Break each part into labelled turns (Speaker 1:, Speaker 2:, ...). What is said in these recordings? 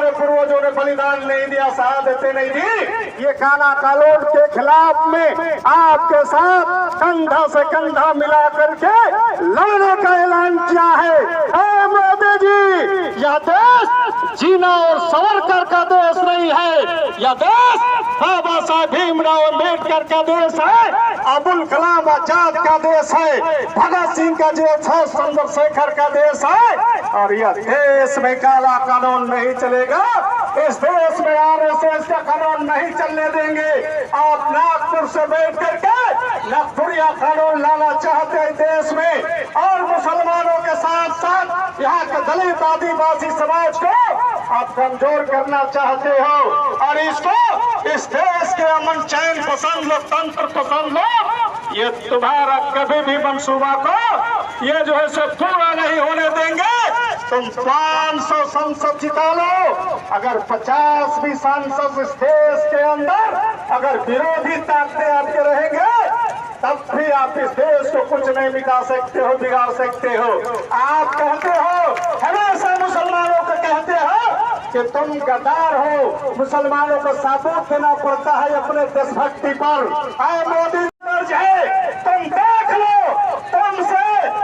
Speaker 1: हमारे पूर्वजों ने बलिदान नहीं दिया, शहादतें नहीं दी। ये काला कानून के खिलाफ में आपके साथ कंधा से कंधा मिला करके लड़ने का ऐलान किया है। मोदी जी, यह देश जीना और सावरकर का देश नहीं है, यह देश बाबा साहब भीमराव अम्बेडकर का देश है, अब्दुल कलाम आजाद का देश है, भगत सिंह का देश है, चंद्रशेखर का देश है। और यह देश में काला कानून नहीं चलेगा, इस देश में आरएसएस का कानून नहीं चलने देंगे। आप नागपुर से बैठ करके नागपुरिया कानून लाना चाहते हैं देश में, और मुसलमानों के साथ साथ यहाँ के दलित आदिवासी समाज को आप कमजोर करना चाहते हो, और इसको इस देश के अमन चैन पसंद लोकतंत्र पसंद लोग ये तुम्हारा कभी भी मंसूबा को ये जो है सो पूरा नहीं होने देंगे। तुम 500 संसद जिता लो, अगर 50 भी सांसद इस देश के अंदर अगर विरोधी ताकतें आपके रहेंगे, तब भी आप इस देश को कुछ नहीं मिटा सकते हो, बिगाड़ सकते हो। आप कहते हो, हमेशा मुसलमानों को कहते हो कि तुम गद्दार हो, मुसलमानों को सबूत देना पड़ता है अपने देशभक्ति पर। मोदी है, तुम देख लो, तुमसे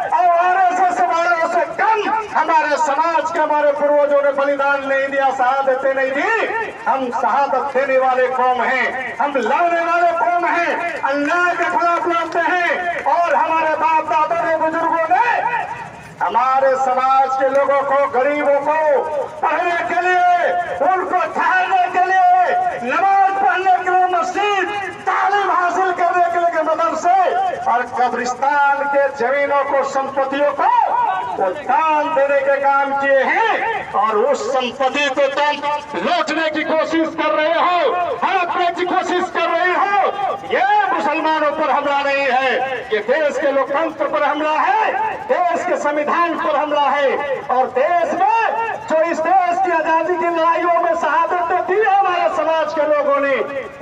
Speaker 1: और आरएसएस वालों से कम हमारे समाज के हमारे पूर्वजों ने बलिदान नहीं दिया, शहादतें नहीं दी। हम शहादत देने वाले कौम हैं, हम लड़ने वाले कौम हैं, अन्याय के खिलाफ लड़ते हैं। और हमारे बाप दादा ने, बुजुर्गों ने हमारे समाज के लोगों को, गरीबों को पढ़ने के लिए, उनको ठहरने के लिए, नमाज पढ़ने के लिए मस्जिद, तालीम हासिल करने के लिए मदरसे, और कब्रिस्तान के जमीनों को, संपत्तियों को वो दान देने के काम किए हैं। और उस संपत्ति को तुम लूटने की कोशिश कर रहे हो, हड़पने की कोशिश कर रहे हो। ये मुसलमानों पर हमला नहीं है, ये देश के लोकतंत्र पर हमला है, देश के संविधान पर हमला है। और देश में जो इस देश की आजादी की लड़ाइयों में शहादतें दी हमारे समाज के लोगों ने,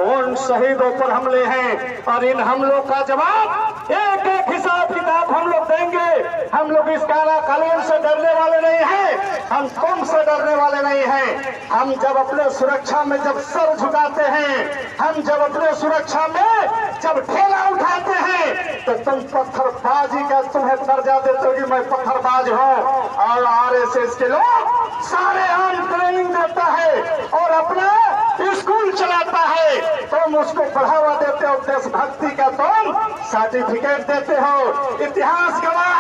Speaker 1: उन शहीदों पर हमले हैं। और इन हमलों का जवाब एक एक हिसाब किताब हम लोग देंगे। हम लोग इस काला कानून से डरने वाले नहीं हैं, हम तुमसे डरने वाले नहीं हैं। हम जब अपने सुरक्षा में जब सर झुकाते हैं, हम जब अपने सुरक्षा में जब ठेला उठाते हैं, तो तुम पत्थरबाजी का तुम्हें दर्जा देते हो कि मैं पत्थरबाज हूँ। और आरएसएस के लोग सारे आम ट्रेनिंग देता है और अपना स्कूल चलाता है, तुम उसको बढ़ावा देते हो, देशभक्ति का तुम सर्टिफिकेट देते हो। इतिहास गवाह